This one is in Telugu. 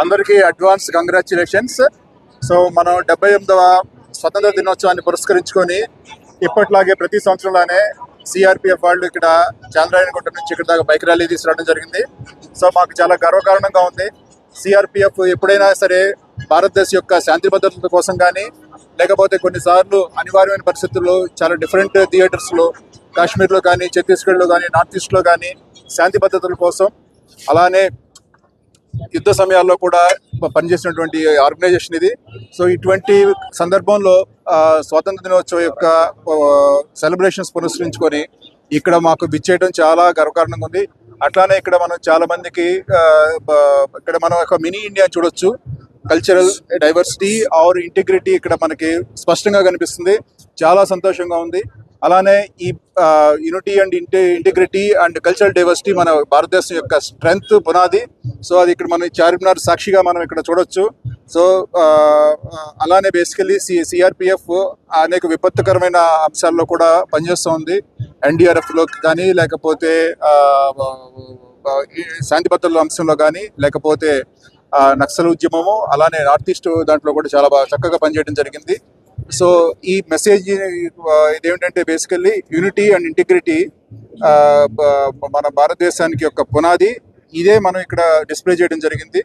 అందరికీ అడ్వాన్స్ కంగ్రాచ్యులేషన్స్. సో మనం 78వ స్వతంత్ర దినోత్సవాన్ని పురస్కరించుకొని ఇప్పట్లాగే ప్రతి సంవత్సరంలోనే సిఆర్పిఎఫ్ వాళ్ళు ఇక్కడ చాంద్రాయణగుట్ట నుంచి ఇక్కడ దాకా బైక్ ర్యాలీ తీసుకురావడం జరిగింది. సో మాకు చాలా గర్వకారణంగా ఉంది. సిఆర్పిఎఫ్ ఎప్పుడైనా సరే భారతదేశం యొక్క శాంతి భద్రతల కోసం కానీ, లేకపోతే కొన్నిసార్లు అనివార్యమైన పరిస్థితుల్లో చాలా డిఫరెంట్ థియేటర్స్లో కాశ్మీర్లో కానీ, ఛత్తీస్గఢ్లో కానీ, నార్త్ ఈస్ట్లో కానీ శాంతి భద్రతల కోసం, అలానే యుద్ధ సమయాల్లో కూడా పనిచేసినటువంటి ఆర్గనైజేషన్ ఇది. సో ఇటువంటి సందర్భంలో స్వాతంత్ర దినోత్సవం యొక్క సెలబ్రేషన్స్ పురస్కరించుకొని ఇక్కడ మాకు విచ్చేయడం చాలా గర్వకారణంగా ఉంది. అట్లానే ఇక్కడ మనం చాలా మందికి ఇక్కడ మనం ఒక మినీ ఇండియా చూడొచ్చు. కల్చరల్ డైవర్సిటీ ఆర్ ఇంటిగ్రిటీ ఇక్కడ మనకి స్పష్టంగా కనిపిస్తుంది. చాలా సంతోషంగా ఉంది. అలానే ఈ unity and integrity and cultural diversity మన భారతదేశం యొక్క స్ట్రెంగ్త్ పునాది. సో అది ఇక్కడ మనం చార్మినార్ సాక్షిగా మనం ఇక్కడ చూడొచ్చు. సో అలానే బేసికల్లీ సిఆర్పిఎఫ్ అనేక విపత్తుకరమైన అంశాల్లో కూడా పనిచేస్తూ ఉంది. ఎన్డీఆర్ఎఫ్లో కానీ, లేకపోతే శాంతి భద్రతల అంశంలో కానీ, లేకపోతే నక్సల్ ఉద్యమము, అలానే నార్త్ ఈస్ట్ దాంట్లో కూడా చాలా బాగా చక్కగా పనిచేయడం జరిగింది. సో ఈ మెసేజ్ ఇదేమిటంటే బేసికల్లీ యూనిటీ అండ్ ఇంటిగ్రిటీ మన భారతదేశానికి యొక్క పునాది. ఇదే మనం ఇక్కడ డిస్ప్లే చేయడం జరిగింది.